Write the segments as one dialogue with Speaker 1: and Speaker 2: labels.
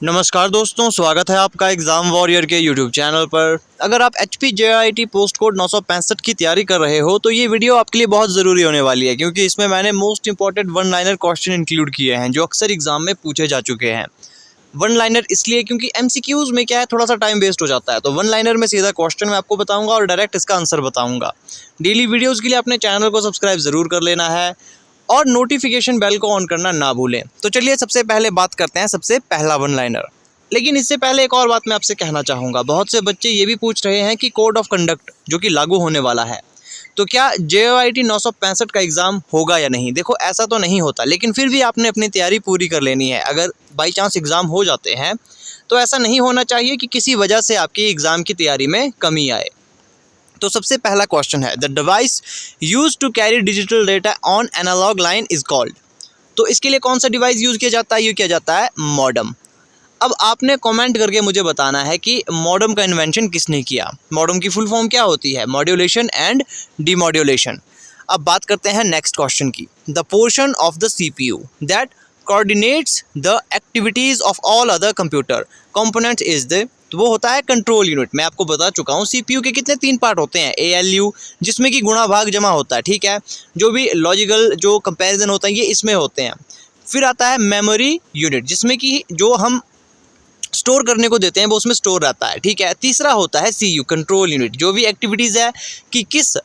Speaker 1: नमस्कार दोस्तों, स्वागत है आपका एग्ज़ाम वॉरियर के यूट्यूब चैनल पर। अगर आप HP JIT पोस्ट कोड 965 की तैयारी कर रहे हो तो ये वीडियो आपके लिए बहुत ज़रूरी होने वाली है, क्योंकि इसमें मैंने most important one liner question include किए हैं जो अक्सर एग्जाम में पूछे जा चुके हैं। वन लाइनर इसलिए क्योंकि MCQs में क्या है, थोड़ा सा टाइम वेस्ट हो जाता है, तो वन लाइनर में सीधा क्वेश्चन मैं आपको बताऊँगा और डायरेक्ट इसका आंसर बताऊँगा। डेली वीडियोज़ के लिए अपने चैनल को सब्सक्राइब ज़रूर कर लेना है और नोटिफिकेशन बेल को ऑन करना ना भूलें। तो चलिए सबसे पहले बात करते हैं सबसे पहला वन लाइनर। लेकिन इससे पहले एक और बात मैं आपसे कहना चाहूँगा। बहुत से बच्चे ये भी पूछ रहे हैं कि कोड ऑफ कंडक्ट जो कि लागू होने वाला है, तो क्या JIT 965 का एग्ज़ाम होगा या नहीं। देखो, ऐसा तो नहीं होता, लेकिन फिर भी आपने अपनी तैयारी पूरी कर लेनी है। अगर बाई चांस एग्ज़ाम हो जाते हैं तो ऐसा नहीं होना चाहिए कि किसी वजह से आपकी एग्ज़ाम की तैयारी में कमी आए। तो सबसे पहला क्वेश्चन है, the device use to carry digital data on analogue line is called. तो इसके लिए कौन सा डिवाइस यूज़ किया जाता है? ये किया जाता है मॉडम। अब आपने कमेंट करके मुझे बताना है कि मॉडम का इन्वेंशन किसने किया। मॉडम की फुल फॉर्म क्या होती है? Modulation and demodulation. अब बात करते हैं नेक्स्ट क्वेश्चन की। The portion of the CPU that coordinates the activities of all other computer components is the, तो वो होता है कंट्रोल यूनिट। मैं आपको बता चुका हूँ CPU के कितने 3 पार्ट होते हैं। ALU जिसमें कि गुणा भाग जमा होता है, ठीक है। जो भी लॉजिकल जो कंपैरिजन होता है ये इसमें होते हैं। फिर आता है मेमोरी यूनिट, जिसमें कि जो हम स्टोर करने को देते हैं वो उसमें स्टोर रहता है, ठीक है। तीसरा होता है CU कंट्रोल यूनिट, जो भी एक्टिविटीज़ है कि किस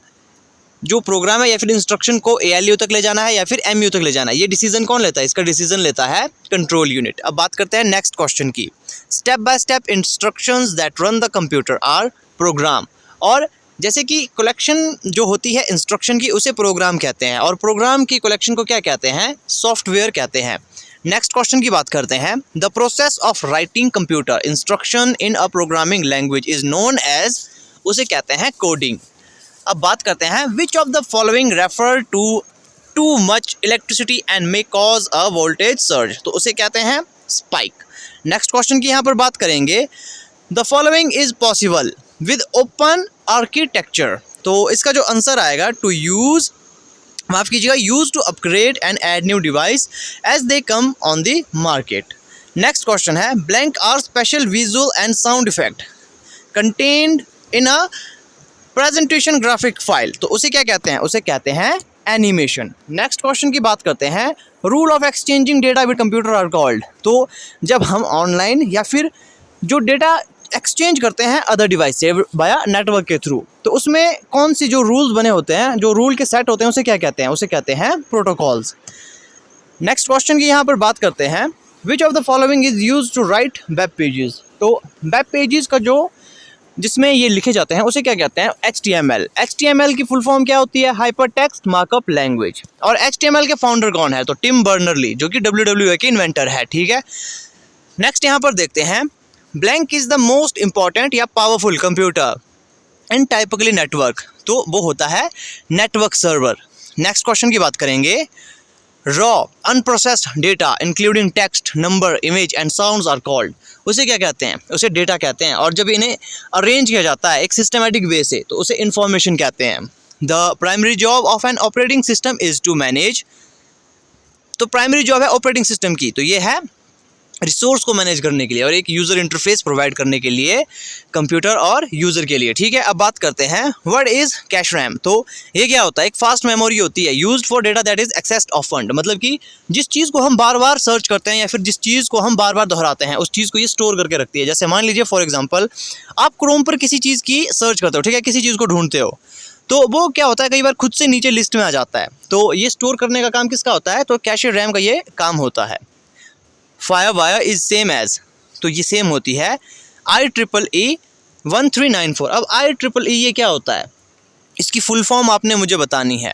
Speaker 1: जो प्रोग्राम है या फिर इंस्ट्रक्शन को ALU तक ले जाना है या फिर MU तक ले जाना है, ये डिसीजन कौन लेता है? इसका डिसीजन लेता है कंट्रोल यूनिट। अब बात करते हैं नेक्स्ट क्वेश्चन की। Step by step instructions that run the computer are program. और जैसे कि कलेक्शन जो होती है इंस्ट्रक्शन की उसे प्रोग्राम कहते हैं, और प्रोग्राम की कलेक्शन को क्या कहते हैं? सॉफ्टवेयर कहते हैं। नेक्स्ट क्वेश्चन की बात करते हैं। The process of writing computer instruction in a programming language is known as, उसे कहते हैं कोडिंग। अब बात करते हैं, which of the following refer to too much electricity and may cause a voltage surge, तो उसे कहते हैं स्पाइक। नेक्स्ट क्वेश्चन की यहाँ पर बात करेंगे। The following is possible with open architecture, तो इसका जो आंसर आएगा टू यूज, माफ़ कीजिएगा, use to upgrade and add new device as they come on the market. Next question है, blank are special visual and sound effect contained in a presentation graphic file, तो उसे क्या कहते हैं? उसे कहते हैं एनिमेशन। नेक्स्ट क्वेश्चन की बात करते हैं। Rule of exchanging data with computer are called, तो जब हम ऑनलाइन या फिर जो डेटा एक्सचेंज करते हैं अदर डिवाइस से बाया नेटवर्क के थ्रू, तो उसमें कौन सी जो रूल्स बने होते हैं, जो रूल के सेट होते हैं, उसे क्या कहते हैं? उसे कहते हैं प्रोटोकॉल्स। नेक्स्ट क्वेश्चन की यहाँ पर बात करते हैं। Which of the following is use to write web pages, तो वेब पेजेस का जो जिसमें ये लिखे जाते हैं उसे क्या कहते हैं? HTML। HTML की फुल फॉर्म क्या होती है? Hyper text markup language. और HTML के फाउंडर कौन है? तो टिम बर्नर-ली, जो कि WWE के इन्वेंटर है, ठीक है। नेक्स्ट यहाँ पर देखते हैं, blank is the most important या powerful computer in typically network, तो वो होता है नेटवर्क सर्वर। नेक्स्ट क्वेश्चन की बात करेंगे। Raw unprocessed data including text, number, image and sounds are called, उसे क्या कहते हैं? उसे डेटा कहते हैं। और जब इन्हें अरेंज किया जाता है एक सिस्टमेटिक वे से तो उसे इंफॉर्मेशन कहते हैं। The primary job of an operating system is to manage, तो प्राइमरी जॉब है ऑपरेटिंग सिस्टम की, तो ये है रिसोर्स को मैनेज करने के लिए और एक यूज़र इंटरफेस प्रोवाइड करने के लिए कंप्यूटर और यूज़र के लिए, ठीक है। अब बात करते हैं, व्हाट इज़ कैश रैम, तो ये क्या होता है? एक फास्ट मेमोरी होती है used for data that is accessed often, मतलब कि जिस चीज़ को हम बार बार सर्च करते हैं या फिर जिस चीज़ को हम बार बार दोहराते हैं उस चीज़ को ये स्टोर करके रखती है। जैसे मान लीजिए फॉर एग्जाम्पल आप क्रोम पर किसी चीज़ की सर्च करते हो, ठीक है, किसी चीज़ को ढूंढते हो, तो वो क्या होता है, कई बार खुद से नीचे लिस्ट में आ जाता है, तो ये स्टोर करने का काम किसका होता है? तो कैश रैम का ये काम होता है। Fire wire is same as, तो ये सेम होती है IEEE 1394। अब IEEE ये क्या होता है? इसकी फुल फॉर्म आपने मुझे बतानी है।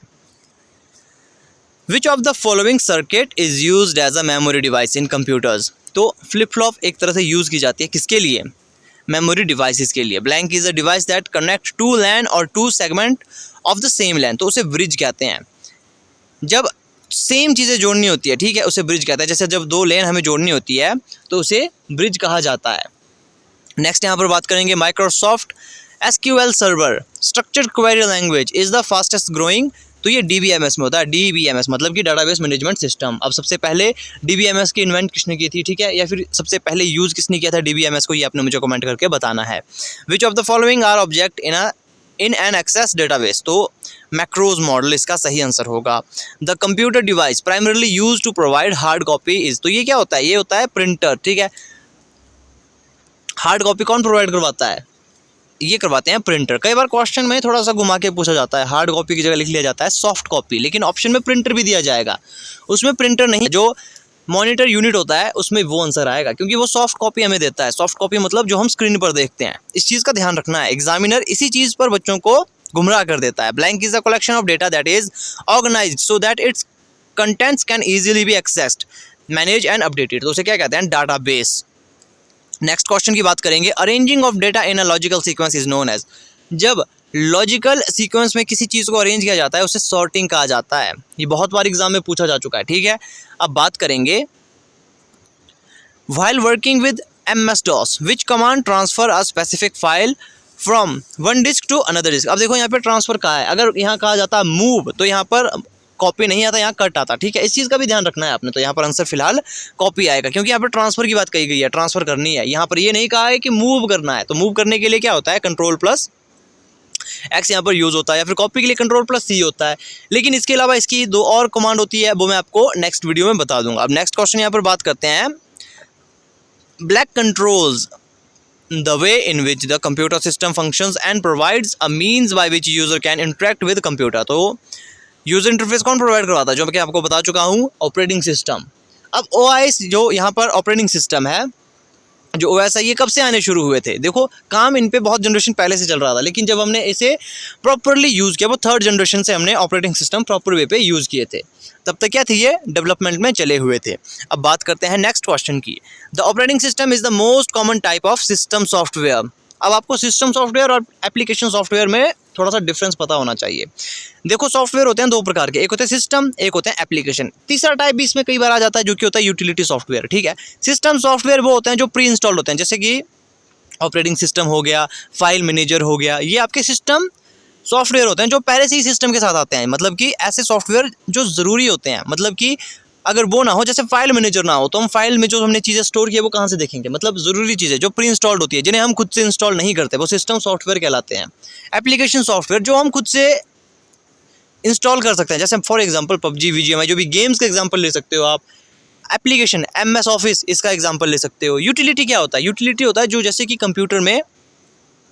Speaker 1: Which of the following circuit is used as a memory device in computers, तो फ्लिप फ्लॉप एक तरह से यूज़ की जाती है किसके लिए? मेमोरी डिवाइसेस के लिए। Blank is a device that connect to LAN और two segment of the same LAN, तो उसे ब्रिज कहते हैं। जब सेम चीज़ें जोड़नी होती है, ठीक है, उसे ब्रिज कहता है। जैसे जब 2 लेन हमें जोड़नी होती है तो उसे ब्रिज कहा जाता है। नेक्स्ट यहाँ पर बात करेंगे, Microsoft SQL server structured query language is the fastest growing तो ये DBMS में होता है। DBMS मतलब कि डाटाबेस मैनेजमेंट सिस्टम। अब सबसे पहले DBMS की इन्वेंट किसने की थी, ठीक है, या फिर सबसे पहले यूज़ किसने किया था DBMS को, ये आपने मुझे कमेंट करके बताना है। Which of the following are object in an Access database, तो मैक्रोज मॉडल इसका सही आंसर होगा। The computer device primarily use to provide hard copy is, तो ये क्या होता है, ये होता है प्रिंटर, ठीक है। हार्ड कॉपी कौन प्रोवाइड करवाता है, ये करवाते हैं प्रिंटर। कई बार क्वेश्चन में थोड़ा सा घुमा के पूछा जाता है, हार्ड कॉपी की जगह लिख लिया जाता है सॉफ्ट कॉपी, लेकिन ऑप्शन में प्रिंटर भी दिया जाएगा, उसमें प्रिंटर नहीं, जो मॉनिटर यूनिट होता है उसमें वो आंसर आएगा, क्योंकि वो सॉफ्ट कॉपी हमें देता है। सॉफ्ट कॉपी मतलब जो हम स्क्रीन पर देखते हैं, इस चीज़ का ध्यान रखना है। एग्जामिनर इसी चीज़ पर बच्चों को गुमराह कर देता है। Blank is a collection of data that is organised so that its contents can easily be accessed, manage and updated, तो उसे क्या कहते हैं, डाटाबेस। नेक्स्ट क्वेश्चन की बात करेंगे। Arranging of data in a logical sequence is known as, जब logical sequence में किसी चीज़ को अरेंज किया जाता है उसे सॉर्टिंग कहा जाता है। ये बहुत बार एग्जाम में पूछा जा चुका है, ठीक है। अब बात करेंगे while working with MS-DOS which command transfer a specific file from one disk to another disk. अब देखो यहाँ पे ट्रांसफर कहा है, अगर यहाँ कहा जाता मूव तो यहाँ पर कॉपी नहीं आता, यहाँ कट आता, ठीक है। इस चीज़ का भी ध्यान रखना है आपने। तो यहाँ पर आंसर फिलहाल कॉपी आएगा, क्योंकि यहाँ पर ट्रांसफर की बात कही गई है, ट्रांसफर करनी है। यहाँ पर ये नहीं कहा है कि मूव करना है, तो मूव करने के लिए क्या होता है, Ctrl+X यहाँ पर यूज़ होता है, या फिर कॉपी के लिए Ctrl+C होता है। लेकिन इसके अलावा इसकी दो और कमांड होती है, वो मैं आपको नेक्स्ट वीडियो में बता दूंगा। अब नेक्स्ट क्वेश्चन यहाँ पर बात करते हैं। Black controls the way in which the computer system functions and provides a means by which user can interact with computer। तो यूज़र इंटरफेस कौन प्रोवाइड करवाता है, जो मैं आपको बता चुका हूँ, ऑपरेटिंग सिस्टम। अब OS जो यहाँ पर ऑपरेटिंग सिस्टम है, जो OS है, ये कब से आने शुरू हुए थे, देखो काम इन पे बहुत जनरेशन पहले से चल रहा था, लेकिन जब हमने इसे प्रॉपरली यूज़ किया वो थर्ड जनरेशन से हमने ऑपरेटिंग सिस्टम प्रॉपर वे पे यूज़ किए थे। तब तक क्या थी, ये डेवलपमेंट में चले हुए थे। अब बात करते हैं नेक्स्ट क्वेश्चन की। The operating system is the most common type of system software. अब आपको सिस्टम सॉफ्टवेयर और एप्लीकेशन सॉफ्टवेयर में थोड़ा सा डिफरेंस पता होना चाहिए। देखो सॉफ्टवेयर होते हैं दो प्रकार के, एक होते हैं सिस्टम, एक होते हैं एप्लीकेशन। तीसरा टाइप भी इसमें कई बार आ जाता है, जो कि होता है यूटिलिटी सॉफ्टवेयर, ठीक है। सिस्टम सॉफ्टवेयर वो होते हैं जो प्री इंस्टॉल्ड होते हैं, जैसे कि ऑपरेटिंग सिस्टम हो गया, फाइल मैनेजर हो गया, ये आपके सिस्टम सॉफ्टवेयर होते हैं जो पहले से ही सिस्टम के साथ आते हैं। मतलब कि ऐसे सॉफ्टवेयर जो ज़रूरी होते हैं, मतलब कि अगर वो ना हो, जैसे फाइल मैनेजर ना हो, तो हम फाइल में जो हमने चीज़ें स्टोर की है वो कहाँ से देखेंगे। मतलब ज़रूरी चीज़ें जो प्री इंस्टॉल्ड होती है, जिन्हें हम खुद से इंस्टॉल नहीं करते, वो सिस्टम सॉफ्टवेयर कहलाते हैं। एप्लीकेशन सॉफ्टवेयर जो हम खुद से इंस्टॉल कर सकते हैं, जैसे फॉर एग्जांपल PUBG VGMI, जो भी गेम्स का एग्जांपल ले सकते हो आप। एप्लीकेशन MS ऑफिस, इसका एग्जांपल ले सकते हो। यूटिलिटी क्या होता है, यूटिलिटी होता है जो जैसे कि कंप्यूटर में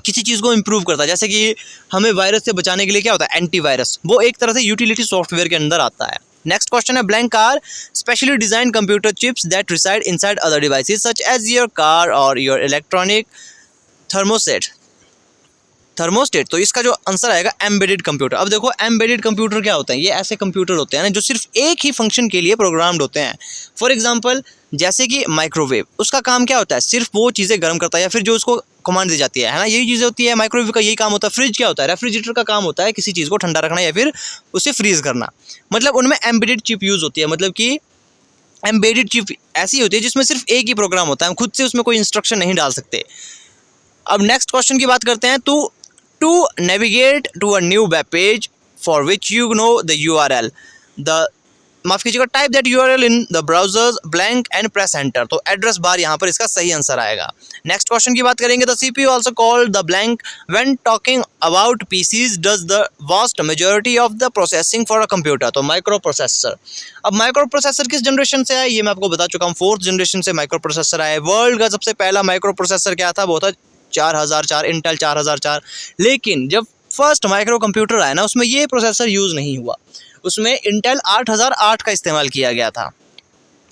Speaker 1: किसी चीज़ को इम्प्रूव करता है, जैसे कि हमें वायरस से बचाने के लिए क्या होता है, एंटीवायरस, वो एक तरह से यूटिलिटी सॉफ्टवेयर के अंदर आता है। नेक्स्ट क्वेश्चन है। Blank are specially design computer chips that reside inside other devices such as your car और योर इलेक्ट्रॉनिक थर्मोस्टेट। तो इसका जो आंसर आएगा एम्बेडेड कंप्यूटर। अब देखो एम्बेडेड कंप्यूटर क्या होते हैं, ये ऐसे कंप्यूटर होते हैं ना जो सिर्फ एक ही फंक्शन के लिए प्रोग्राम्ड होते हैं। फॉर एग्जांपल जैसे कि माइक्रोवेव, उसका काम क्या होता है, सिर्फ वो चीज़ें गर्म करता है, या फिर जो उसको कमांड दी जाती है ना, यही चीज़ें होती है। माइक्रोवेव का यही काम होता है। फ्रिज क्या होता है, रेफ्रिजरेटर का काम होता है किसी चीज़ को ठंडा रखना या फिर उसे फ्रीज करना। मतलब उनमें एम्बेडेड चिप यूज़ होती है। मतलब कि एम्बेडेड चिप ऐसी होती है जिसमें सिर्फ एक ही प्रोग्राम होता है, हम खुद से उसमें कोई इंस्ट्रक्शन नहीं डाल सकते। अब नेक्स्ट क्वेश्चन की बात करते हैं। To navigate to a new web page for which you know the URL, माफ़ कीजिएगा, type that URL in the browsers blank and press enter. तो एड्रेस बार यहाँ पर इसका सही आंसर आएगा। नेक्स्ट क्वेश्चन की बात करेंगे। The CPU also called the blank when talking about PCs does the vast majority of the processing for a computer. तो माइक्रो प्रोसेसर। अब माइक्रो प्रोसेसर किस जनरेशन से आया, ये मैं आपको बता चुका हूँ, 4th जनरेशन से माइक्रो प्रोसेसर आया। वर्ल्ड का सबसे पहला माइक्रो प्रोसेसर क्या था, वो था 4004, इंटेल 4004। लेकिन जब फर्स्ट माइक्रो कंप्यूटर आया ना, उसमें ये प्रोसेसर यूज़ नहीं हुआ, उसमें इंटेल 8008 का इस्तेमाल किया गया था।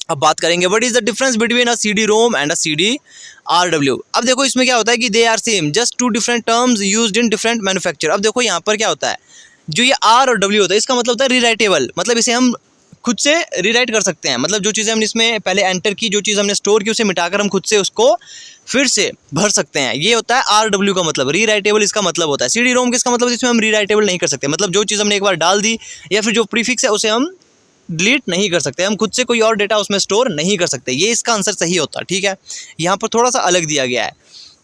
Speaker 1: अब बात करेंगे what is the difference between a CD-ROM and a CD-RW। अब देखो इसमें क्या होता है कि they are same just two different terms used in different manufacture. अब देखो यहाँ पर क्या होता है, जो ये R और W होता है, इसका मतलब होता है रीराइटेबल, मतलब इसे हम खुद से रीराइट कर सकते हैं। मतलब जो चीज़ें हमने इसमें पहले एंटर की, जो चीज़ हमने स्टोर की, उसे मिटाकर हम खुद से उसको फिर से भर सकते हैं। ये होता है RW का मतलब, रीराइटेबल इसका मतलब होता है। CD-ROM किसका मतलब, इसमें हम रीराइटेबल नहीं कर सकते। मतलब जो चीज़ हमने एक बार डाल दी या फिर जो प्रीफिक्स है उसे हम डिलीट नहीं कर सकते, हम खुद से कोई और डेटा उसमें स्टोर नहीं कर सकते। ये इसका आंसर सही होता है, ठीक है। यहाँ पर थोड़ा सा अलग दिया गया है,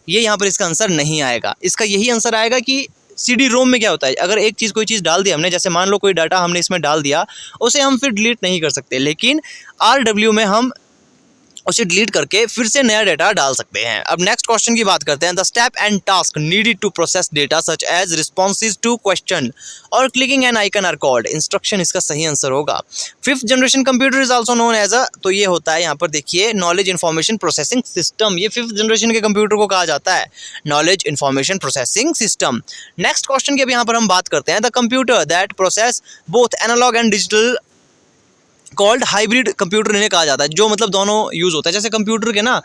Speaker 1: ये यहाँ पर इसका आंसर नहीं आएगा। इसका यही आंसर आएगा कि CD रोम में क्या होता है, अगर एक चीज़ कोई चीज़ डाल दी हमने, जैसे मान लो कोई डाटा हमने इसमें डाल दिया, उसे हम फिर डिलीट नहीं कर सकते, लेकिन RW में हम उसे डिलीट करके फिर से नया डेटा डाल सकते हैं। अब नेक्स्ट क्वेश्चन की बात करते हैं। The step and task needed to process data such as responses to question और clicking an icon are called. Instruction इसका सही आंसर होगा। 5th generation computer is also known as a, तो ये होता है यहाँ पर देखिए नॉलेज इन्फॉर्मेशन प्रोसेसिंग सिस्टम। ये 5th जनरेशन के कंप्यूटर को कहा जाता है knowledge information processing system. Next question की अब यहाँ पर हम बात करते हैं। The computer that process both analogue and digital called hybrid computer इन्हें कहा जाता है, जो मतलब दोनों यूज़ होता है। जैसे कंप्यूटर के ना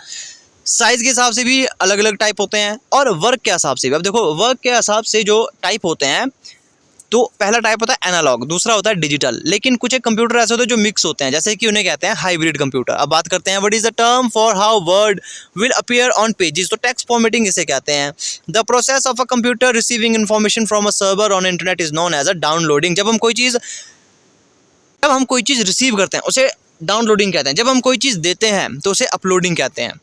Speaker 1: साइज़ के हिसाब से भी अलग अलग टाइप होते हैं और वर्क के हिसाब से भी। अब देखो वर्क के हिसाब से जो टाइप होते हैं, तो पहला टाइप होता है एनालॉग, दूसरा होता है डिजिटल। लेकिन कुछ एक कंप्यूटर ऐसे होते हैं जो मिक्स होते हैं, जैसे कि उन्हें कहते हैं हाइब्रिड कंप्यूटर। अब बात करते हैं what is the term for how word will appear on pages, तो टेक्स्ट फॉर्मेटिंग इसे कहते हैं। The process of a computer receiving information from a server on internet is known as a downloading. जब हम कोई चीज़ रिसीव करते हैं उसे डाउनलोडिंग कहते हैं। जब हम कोई चीज़ देते हैं तो उसे अपलोडिंग कहते हैं।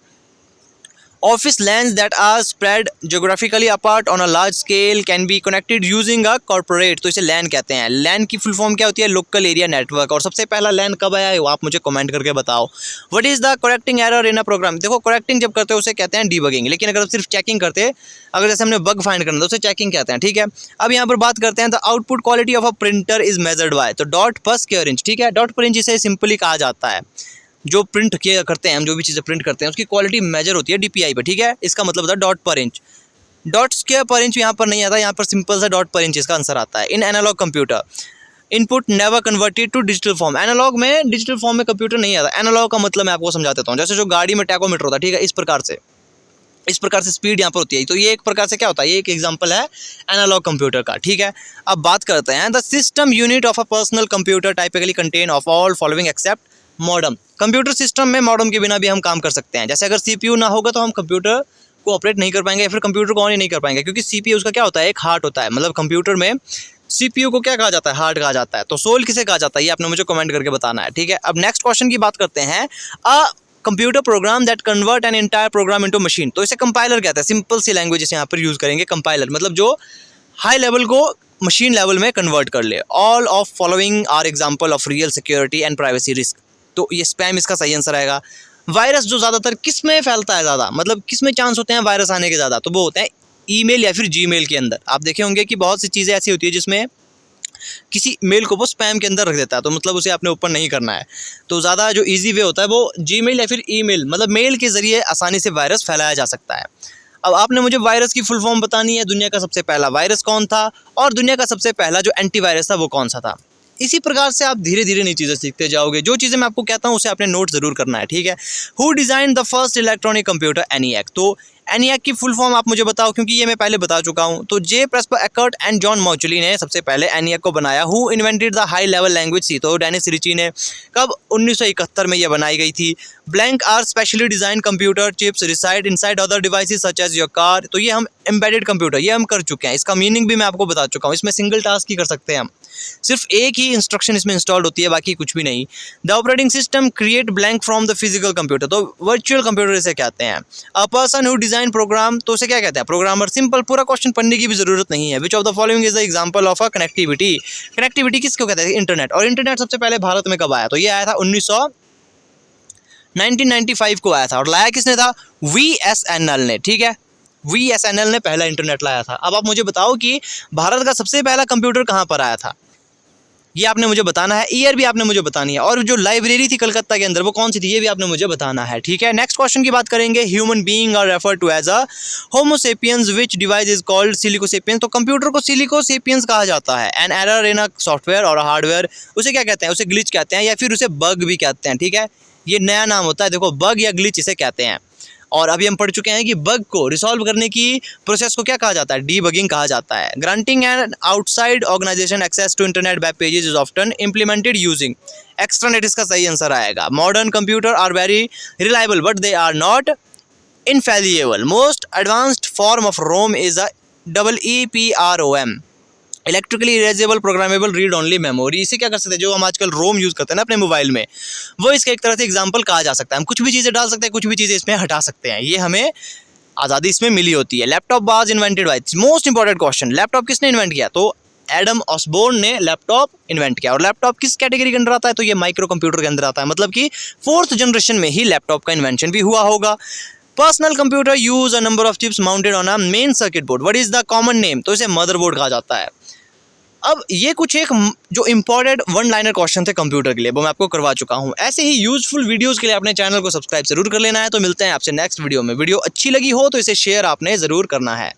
Speaker 1: Office LANs that are spread geographically apart on a large scale can be connected using a corporate, तो इसे लैन कहते हैं। लैन की फुल फॉर्म क्या होती है, लोकल एरिया नेटवर्क। और सबसे पहला लैन कब आया है वो आप मुझे कमेंट करके बताओ। What is the correcting error in a program, देखो करेक्टिंग जब करते हैं उसे कहते हैं डीबगिंग, लेकिन अगर सिर्फ चेकिंग करते, अगर जैसे हमने बग फाइंड करना तो उसे चेकिंग कहते हैं, ठीक है। अब यहाँ पर बात करते हैं the output quality of a printer is measured by, तो डॉट पर स्क्वायर इंच, ठीक है। डॉट पर इंच इसे सिंपली कहा जाता है। जो प्रिंट किया करते हैं हम, जो भी चीज़ें प्रिंट करते हैं उसकी क्वालिटी मेजर होती है DPI पे, ठीक है। इसका मतलब होता है डॉट पर इंच। डॉट स्क्वायर पर इंच यहाँ पर नहीं आता, यहाँ पर सिंपल सा डॉट पर इंच इसका आंसर आता है। In analog computer input never converted to digital form, analog में डिजिटल फॉर्म में कंप्यूटर नहीं आता। एनालॉग का मतलब मैं आपको समझा देता हूँ। जैसे जो गाड़ी में टैकोमीटर होता है, ठीक है, इस प्रकार से स्पीड यहाँ पर होती है, तो ये एक प्रकार से क्या होता है, ये एक एग्जांपल है एनालॉग कंप्यूटर का, ठीक है। अब बात करते हैं the system unit of a personal computer typically contain of all following except modem. Computer system में मॉडम के बिना भी हम काम कर सकते हैं। जैसे अगर CPU ना होगा तो हम कंप्यूटर को ऑपरेट नहीं कर पाएंगे या फिर कंप्यूटर को ऑन ही नहीं कर पाएंगे, क्योंकि CPU उसका क्या होता है, एक हार्ट होता है। मतलब कंप्यूटर में CPU को क्या कहा जाता है, हार्ट कहा जाता है। तो सोल किसे कहा जाता है, ये आपने मुझे कमेंट करके बताना है, ठीक है। अब नेक्स्ट क्वेश्चन की बात करते हैं। Computer program that convert an entire programme into machine, तो इसे कंपाइलर कहते हैं। सिंपल सी लैंग्वेज इसे यहाँ पर यूज करेंगे कंपाइलर, मतलब जो हाई लेवल को मशीन लेवल में कन्वर्ट कर ले। All of following are example of real security and privacy risk, तो ये स्पैम इसका सही आंसर आएगा। वायरस जो ज़्यादातर किस में फैलता है ज़्यादा, मतलब किस में चांस होते हैं वायरस आने के ज़्यादा, तो वो होते हैं ईमेल या फिर जीमेल के अंदर। आप देखे होंगे कि बहुत सी चीज़ें ऐसी होती है जिसमें किसी मेल को वो स्पैम के अंदर रख देता है, तो मतलब उसे आपने ओपन नहीं करना है। तो ज़्यादा जो ईजी वे होता है वो जीमेल या फिर ईमेल, मतलब मेल के ज़रिए आसानी से वायरस फैलाया जा सकता है। अब आपने मुझे वायरस की फुल फॉर्म बतानी है, दुनिया का सबसे पहला वायरस कौन था और दुनिया का सबसे पहला जो एंटीवायरस था वो कौन सा था। इसी प्रकार से आप धीरे धीरे नई चीज़ें सीखते जाओगे। जो चीज़ें मैं आपको कहता हूँ उसे आपने नोट ज़रूर करना है, ठीक है। Who design the first electronic computer ENIAC, तो ENIAC की फुल फॉर्म आप मुझे बताओ, क्योंकि ये मैं पहले बता चुका हूँ। तो J Presper Eckert and John Mauchly ने सबसे पहले ENIAC को बनाया। Who invented the high level language C, तो डेनिस रिची ने कब 1971 में ये बनाई गई थी। Blank are specially design computer chips reside inside other devices such as your car, तो ये हम एम्बेडेड कंप्यूटर ये हम कर चुके हैं। इसका मीनिंग भी मैं आपको बता चुका हूँ। इसमें सिंगल टास्क ही कर सकते हैं हम, सिर्फ एक ही इंस्ट्रक्शन इसमें इंस्टॉल्ड होती है, बाकी कुछ भी नहीं। The operating system create blank from the physical computer, तो वर्चुअल कंप्यूटर इसे कहते हैं। A person who design program, तो उसे क्या कहते हैं, प्रोग्रामर। सिंपल, पूरा क्वेश्चन पढ़ने की भी जरूरत नहीं है। Which of the following is the example of a connectivity, connectivity किसको कहते हैं, इंटरनेट। और इंटरनेट सबसे पहले भारत में कब आया, तो ये आया था 1995 को आया था, और लाया किसने था, VSNL ने, ठीक है। VSNL ने पहला इंटरनेट लाया था। अब आप मुझे बताओ कि भारत का सबसे पहला कंप्यूटर कहाँ पर आया था, ये आपने मुझे बताना है। ईयर भी आपने मुझे बतानी है, और जो लाइब्रेरी थी कलकत्ता के अंदर वो कौन सी थी ये भी आपने मुझे बताना है, ठीक है। नेक्स्ट क्वेश्चन की बात करेंगे। Human being are refer to as a homo sapiens which device is called silico sapiens, तो कंप्यूटर को सिलिको सेपियंस कहा जाता है। An error in a software और हार्डवेयर, उसे क्या कहते हैं, उसे ग्लिच कहते हैं या फिर उसे बग भी कहते हैं, ठीक है। ये नया नाम होता है, देखो बग या ग्लिच इसे कहते हैं। और अभी हम पढ़ चुके हैं कि बग को रिसॉल्व करने की प्रोसेस को क्या कहा जाता है, डीबगिंग कहा जाता है। Granting an outside organisation access to internet web pages is often implemented using extranet, इसका सही आंसर आएगा। Modern computer are very reliable but they are not infallible. Most advanced form of ROM is a EEPROM, electrically erasable programmable read only memory. इसे क्या कर सकते हैं, जो हम आजकल रोम यूज़ करते हैं ना अपने मोबाइल में, वो इसका एक तरह से एग्जांपल कहा जा सकता है। हम कुछ भी चीज़ें डाल सकते हैं, कुछ भी चीज़ें इसमें हटा सकते हैं। ये हमें आज़ादी इसमें मिली होती है। Laptop was invented by, most important question, laptop किसने इन्वेंट किया? तो एडम ऑसबोर्न ने लैपटॉप इन्वेंट किया। और लैपटॉप किस कैटेगरी के अंदर आता है? तो ये माइक्रो कंप्यूटर के अंदर आता है, मतलब कि 4th जनरेशन में ही लैपटॉप का इन्वेंशन भी हुआ होगा। Personal computer use a number of chips mounted on a main circuit board, what is the common name? तो इसे मदरबोर्ड कहा जाता है। अब ये कुछ एक जो इंपॉर्टेंट वन लाइनर क्वेश्चन थे कंप्यूटर के लिए, वो मैं आपको करवा चुका हूँ। ऐसे ही यूजफुल वीडियोस के लिए अपने चैनल को सब्सक्राइब जरूर कर लेना है। तो मिलते हैं आपसे नेक्स्ट वीडियो में। वीडियो अच्छी लगी हो तो इसे शेयर आपने जरूर करना है।